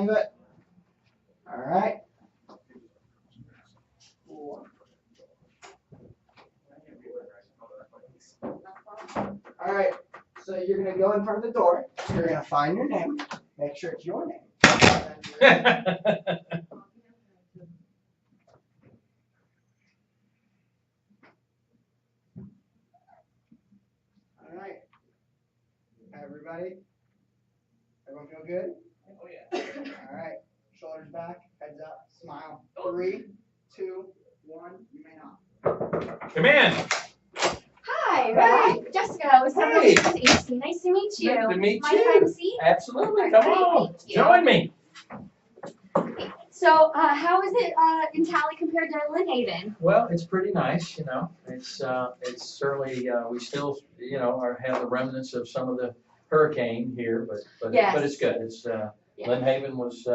into it. All right. 4. All right. So you're gonna go in front of the door. You're gonna find your name. Make sure it's your name. All right. Everybody. Everyone feel good? Oh yeah. All right. Shoulders back, heads up, smile. 3, 2, 1. You may not. Come in. Hi, Rob. Jessica with Hey. AC. Nice to meet you. Good to meet Mind if I you. have a seat? Absolutely. All Come right, on. thank you. Join me. So, how is it in Tally compared to Lynn Haven? Well, it's pretty nice, you know. It's certainly we still, you know, have the remnants of some of the hurricane here, but Yes. but it's good. It's Lynn Haven was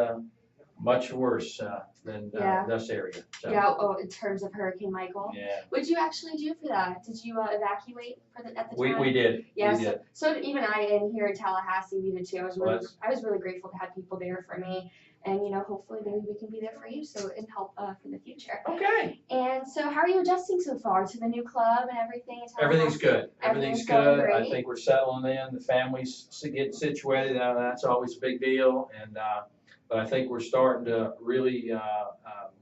much worse than this area. So. Yeah. Oh, in terms of Hurricane Michael. Yeah. What did you actually do for that? Did you evacuate at the time? We did. Yeah. We did. So even I in here in Tallahassee, we did too. I was really grateful to have people there for me. And, you know, hopefully maybe we can be there for you so and help for the future. Okay. And so how are you adjusting so far to the new club and everything? Everything's good. Everything's good. Great. I think we're settling in. The families get situated. That's always a big deal. And but I think we're starting to really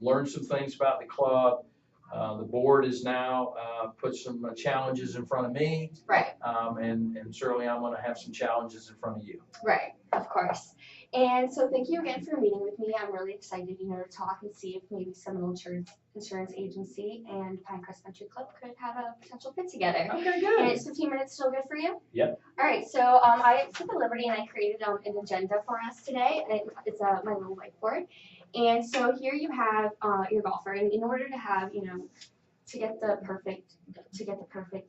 learn some things about the club. The board has now put some challenges in front of me. Right. And certainly I'm going to have some challenges in front of you. Right. Of course. And so thank you again for meeting with me. I'm really excited, you know, to talk and see if maybe Seminole Insurance Agency and Pinecrest Country Club could have a potential fit together. Okay, good. And it's 15 minutes still good for you? Yep. All right. So I took the liberty and I created an agenda for us today. And it's my little whiteboard. And so here you have your golfer. And in order to have, you know, to get the perfect,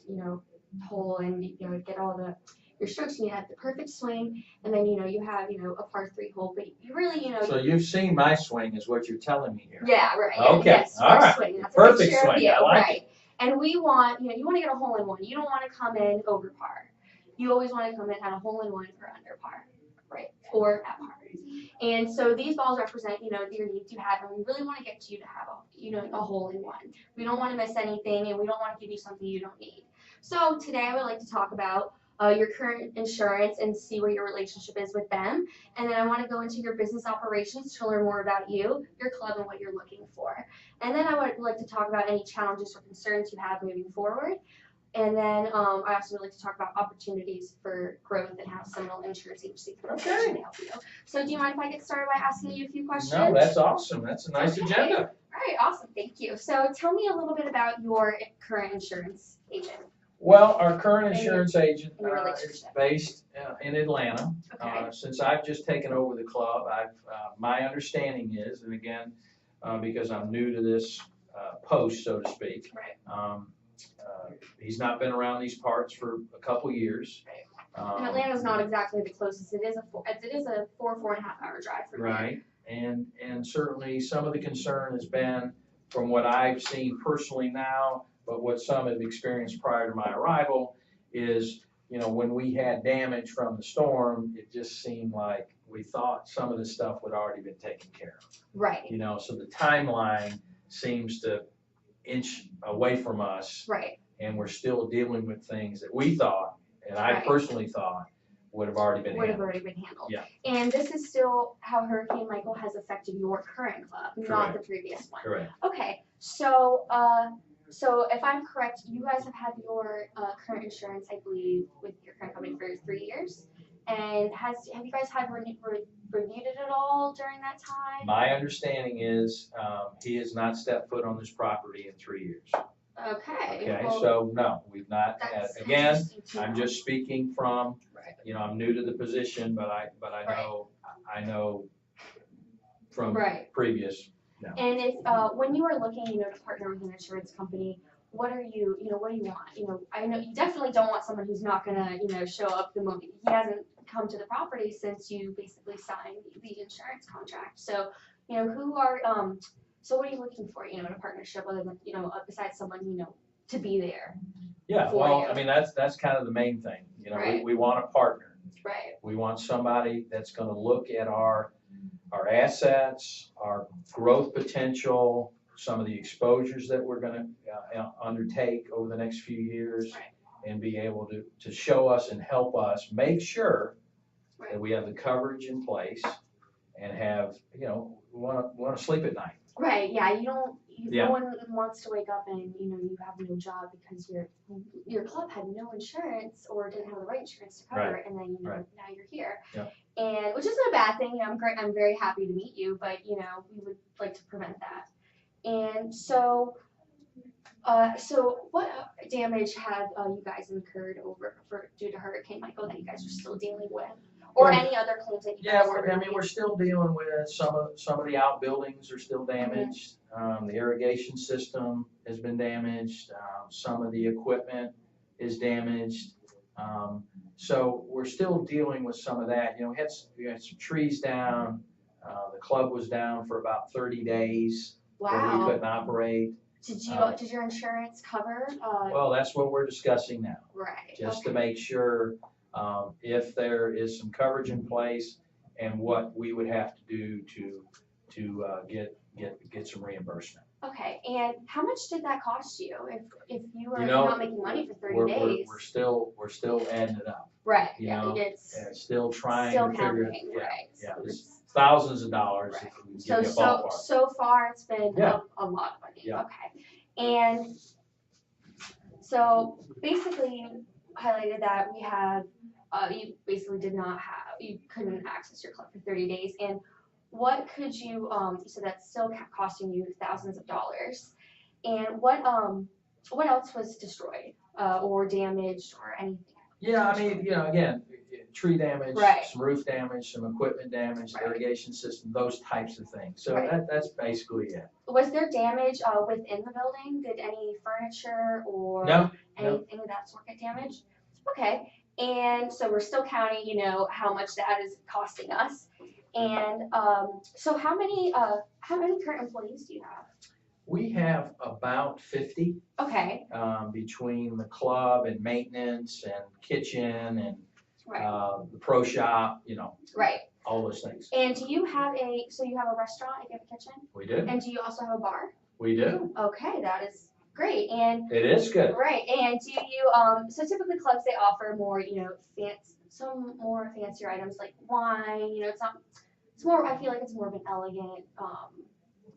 you know, hole and, you know, get all your strokes, and you have the perfect swing, and then, you know, you have, you know, a par 3 hole, but you really, you know. So you've seen my swing is what you're telling me here. Yeah, right. Okay. Yes, all right. Swing. That's Perfect a swing. I like right. it. And we want, you know, you want to get a hole in one. You don't want to come in over par. You always want to come in at a hole in one or under par, right? Or at par. And so these balls represent, you know, your needs you have, and we really want to get you to have a hole in one. We don't want to miss anything, and we don't want to give you something you don't need. So today I would like to talk about your current insurance and see where your relationship is with them. And then I want to go into your business operations to learn more about you, your club, and what you're looking for. And then I would like to talk about any challenges or concerns you have moving forward. And then I also would like to talk about opportunities for growth and how Seminole Insurance Agency can potentially help you. So do you mind if I get started by asking you a few questions? No, that's awesome. That's a nice agenda. All right, awesome. Thank you. So tell me a little bit about your current insurance agent. Well, our current insurance agent is relationship. based in Atlanta. Okay. Since I've just taken over the club, my understanding is, and again, because I'm new to this post, so to speak, Right. He's not been around these parts for a couple years. Right. And Atlanta's not exactly the closest. It is a 4.5 hour drive from here. Right. And certainly some of the concern has been, from what I've seen personally now, but what some have experienced prior to my arrival, is, you know, when we had damage from the storm, it just seemed like we thought some of the stuff would already been taken care of. Right. You know, so the timeline seems to inch away from us. Right. And we're still dealing with things that we thought, and I personally thought, would have already been handled. Yeah. And this is still how Hurricane Michael has affected your current club, not the previous one. Correct. Okay. So so if I'm correct, you guys have had your current insurance, I believe, with your current company for 3 years. And have you guys had reviewed it at all during that time? My understanding is he has not stepped foot on this property in 3 years. Okay. Okay, well, so no, we've not had. Again, I'm know. just speaking from, you know, I'm new to the position, but I know from previous. No. And if when you are looking, you know, to partner with an insurance company, what do you want? You know, I know you definitely don't want someone who's not gonna, you know, show up the moment he hasn't come to the property since you basically signed the insurance contract. So, you know, so what are you looking for, you know, in a partnership, other than, you know, besides someone, you know, to be there? Yeah, well, I mean, that's kind of the main thing. You know, we want a partner. Right. We want somebody that's going to look at our our assets, our growth potential, some of the exposures that we're going to undertake over the next few years, Right. and be able to show us and help us make sure Right. that we have the coverage in place and have, want to sleep at night. Right, yeah, no Yeah. one wants to wake up and, you have no job because your club had no insurance or didn't have the right insurance to cover Right. it, and then, Right. now you're here. Yeah. And, which isn't a bad thing, I'm very happy to meet you, but, we would like to prevent that. And so what damage have you guys incurred due to Hurricane Michael that you guys are still dealing with? Or Well, any other claims that you Yeah, guys have? we're still dealing with some of the outbuildings are still damaged. The irrigation system has been damaged. Some of the equipment is damaged. So we're still dealing with some of that. We had some trees down. The club was down for about 30 days where we Wow. couldn't operate. Did your insurance cover? Well, that's what we're discussing now, Right. just Okay. to make sure if there is some coverage in place and what we would have to do to get some reimbursement. Okay, and how much did that cost you if you were You know, not making money for 30 days? We're still adding it up. Right. You Yeah. know, It's and still trying still to figure it. counting. Yeah, Right. yeah. So It's thousands of dollars. Right. If we can give you a ballpark. So far it's been Yeah. a lot of money. Yeah. Okay. And so basically you highlighted that you basically you couldn't access your club for 30 days. And what could you said that's still costing you thousands of dollars. And what else was destroyed or damaged or anything? Yeah, I mean, again, tree damage, Right. some roof damage, some equipment damage, Right. irrigation system, those types of things. So Right. that's basically it. Was there damage within the building? Did any furniture or No. anything of that sort get damaged? Okay. And so we're still counting, how much that is costing us. And so how many current employees do you have? We have about 50 Okay. between the club and maintenance and kitchen and Right. the pro shop, Right. all those things. And do you have you have a restaurant, you have a kitchen? We do. And do you also have a bar? We do. Okay, that is great. And It is good. right. And do you so typically clubs they offer more, some more fancier items like wine, it's more I feel like it's more of an elegant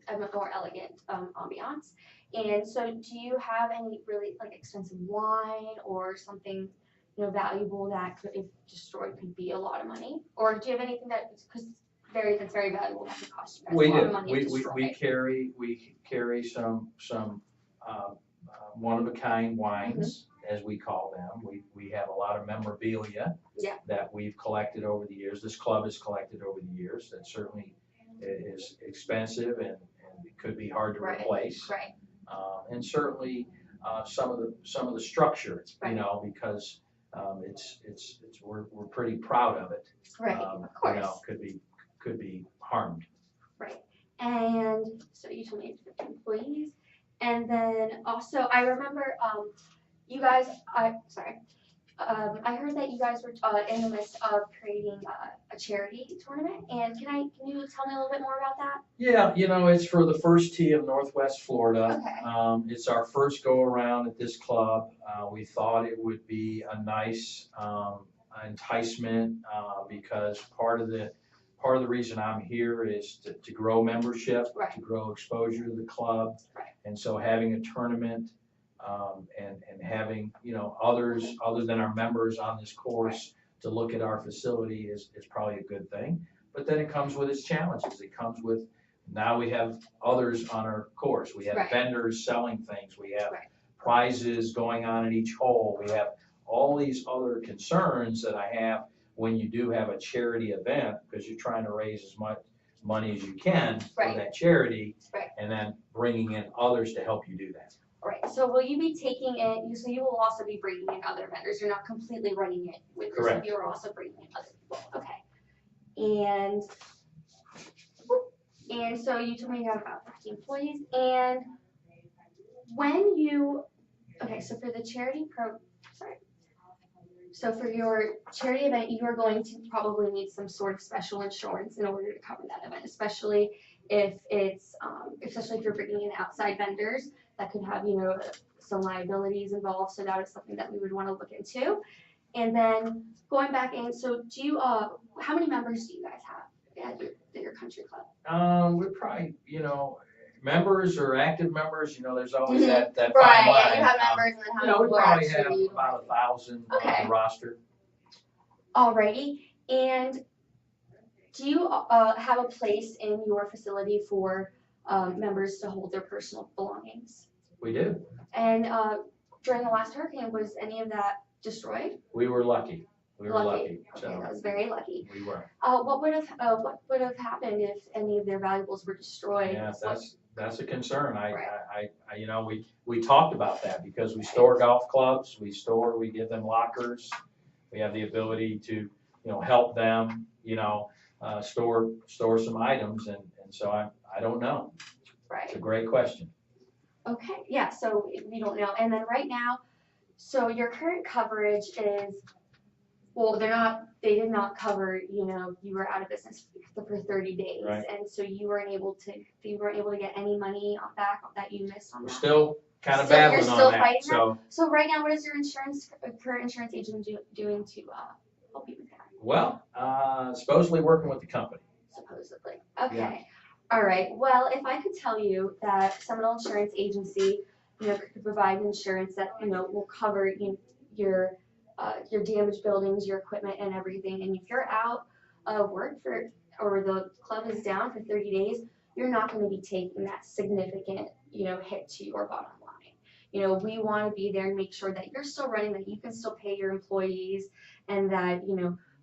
a more elegant ambiance. And so do you have any really like expensive wine or something, valuable that could, if destroyed, could be a lot of money? Or do you have anything that's very valuable that could cost you guys a lot of money to destroy? We carry some one of a kind wines, as we call them. We have a lot of memorabilia that we've collected over the years. This club has collected over the years. That certainly is expensive and it could be hard to replace. Right. And certainly some of the structure, because we're pretty proud of it. Right, of course. Could be harmed. Right. And so you told me 50 employees. And then also I remember you guys I heard that you guys were in the midst of creating a charity tournament. And can you tell me a little bit more about that? Yeah, it's for the first tee of Northwest Florida. Okay. It's our first go around at this club. We thought it would be a nice enticement because part of the reason I'm here is to grow membership, right. to grow exposure to the club, right. And so having a tournament and having others other than our members on this course right. to look at our facility is probably a good thing. But then it comes with its challenges. It comes with now we have others on our course. We have right. vendors selling things. We have right. prizes going on at each hole. We have all these other concerns that I have when you do have a charity event because you're trying to raise as much money as you can right. for that charity right. and then bringing in others to help you do that. Right. So will you be taking it? So you will also be bringing in other vendors. You're not completely running it with yourself. You're also bringing in other people. Okay. And so you told me you have about 50 employees. And so for the charity So for your charity event, you are going to probably need some sort of special insurance in order to cover that event, especially if it's, especially if you're bringing in outside vendors that could have, some liabilities involved. So that is something that we would want to look into. And then going back in, so do you, how many members do you guys have at your country club? We're probably, members or active members, there's always that fine Right, line. yeah, you have members and then how many We people are probably have actually about 1,000 on Okay. the roster. Alrighty, and do you have a place in your facility for members to hold their personal belongings? We do. And during the last hurricane, was any of that destroyed? We were lucky. Okay, So that was very lucky. we were. What would have happened if any of their valuables were destroyed? Yeah, that's a concern. Right. We talked about that because we store golf clubs, we give them lockers, we have the ability to, help them, store some items, and so I don't know. Right. It's a great question. Okay, yeah, so we don't know. And then right now, so your current coverage is, well, they did not cover, you were out of business for 30 days. Right. And so you weren't able to get any money back that you missed on We're that. still kind of You're battling still on that. fighting that? So right now, what is your current insurance agent doing to help you with that? Well, supposedly working with the company. Supposedly. Okay. Yeah. All right. Well, if I could tell you that Seminole Insurance Agency, could provide insurance that, will cover your damaged buildings, your equipment and everything. And if you're out of work or the club is down for 30 days, you're not going to be taking that significant, hit to your bottom line. We want to be there and make sure that you're still running, that you can still pay your employees, and that,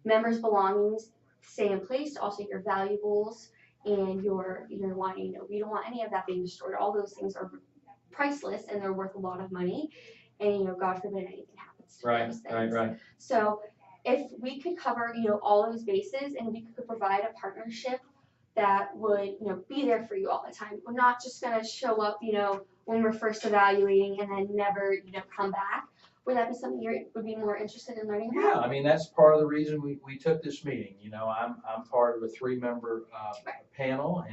members' belongings stay in place, also your valuables and your wine. We don't want any of that being destroyed. All those things are priceless and they're worth a lot of money. And, God forbid anything happens to those things. Right. So if we could cover, all those bases, and we could provide a partnership that would, be there for you all the time. We're not just going to show up, when we're first evaluating and then never, come back. Would that be something you would be more interested in learning about? Yeah, I mean, that's part of the reason we took this meeting. I'm part of a 3-member panel,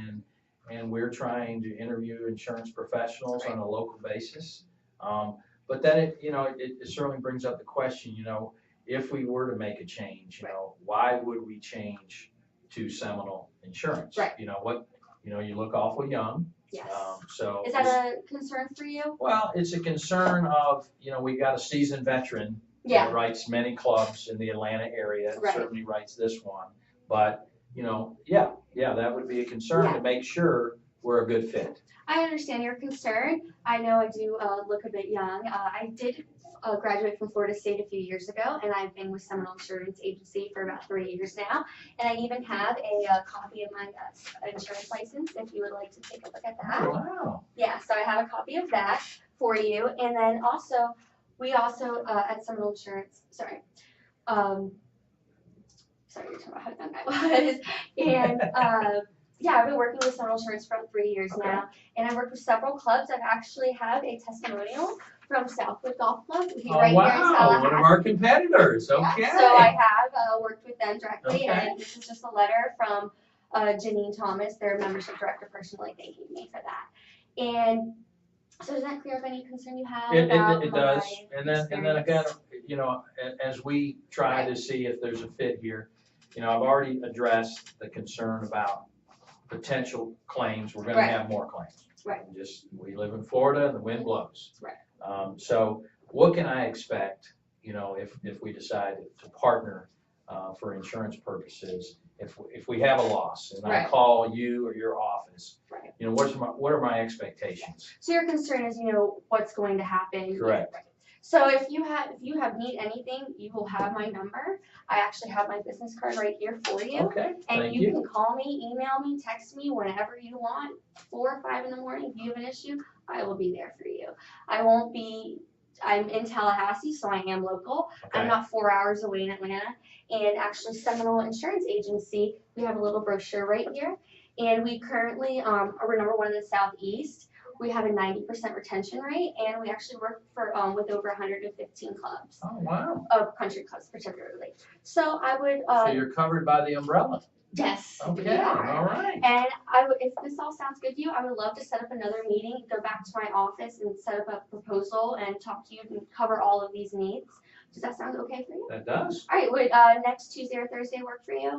and we're trying to interview insurance professionals on a local basis. But then it certainly brings up the question, if we were to make a change, why would we change to Seminole Insurance? Right. You look awful young. Yes. So is that a concern for you? Well, it's a concern of, we got a seasoned veteran that writes many clubs in the Atlanta area, Right. certainly writes this one. But, that would be a concern to make sure we're a good fit. I understand your concern. I know I do look a bit young. I did graduate from Florida State a few years ago, and I've been with Seminole Insurance Agency for about 3 years now. And I even have a copy of my insurance license, if you would like to take a look at that. Oh, wow. Yeah, so I have a copy of that for you. And then also, we also at Seminole Insurance, sorry, you're talking about how young I was. And I've been working with Seminole Insurance for 3 years now, and I've worked with several clubs. I've actually have a testimonial from Southwood Golf Club right here in Tallahassee. One of our competitors. Okay. Yeah, so I have worked with them directly, and this is just a letter from Janine Thomas, their membership director, personally thanking me for that. And so does that clear up any concern you have? It does. And then again, as we try to see if there's a fit here, I've already addressed the concern about potential claims. We're going to have more claims. Right. We live in Florida and the wind blows. Right. So what can I expect, if we decide to partner for insurance purposes, if we have a loss and I call you or your office, what are my expectations? So your concern is, what's going to happen. Correct. So if you need anything, you will have my number. I actually have my business card right here for you. Okay. And you can call me, email me, text me whenever you want. 4 or 5 in the morning. If you have an issue, I will be there for you. I'm in Tallahassee, so I am local. Okay. I'm not 4 hours away in Atlanta. And actually, Seminole Insurance Agency, we have a little brochure right here. And we currently are number 1 in the Southeast. We have a 90% retention rate, and we actually work for with over 115 clubs, Oh, wow. country clubs particularly. So I would. So you're covered by the umbrella. Yes. Okay, all right. And if this all sounds good to you, I would love to set up another meeting, go back to my office and set up a proposal and talk to you and cover all of these needs. Does that sound okay for you? That does. All right, would next Tuesday or Thursday work for you?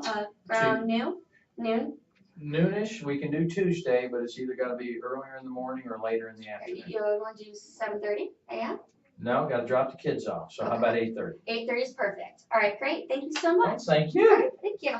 Around noon? Noonish, we can do Tuesday, but it's either gotta be earlier in the morning or later in the afternoon. You want to do 7:30 a.m.? No, gotta drop the kids off, so how about 8:30? 8:30 is perfect. All right, great. Thank you so much. Thank you. All right, thank you.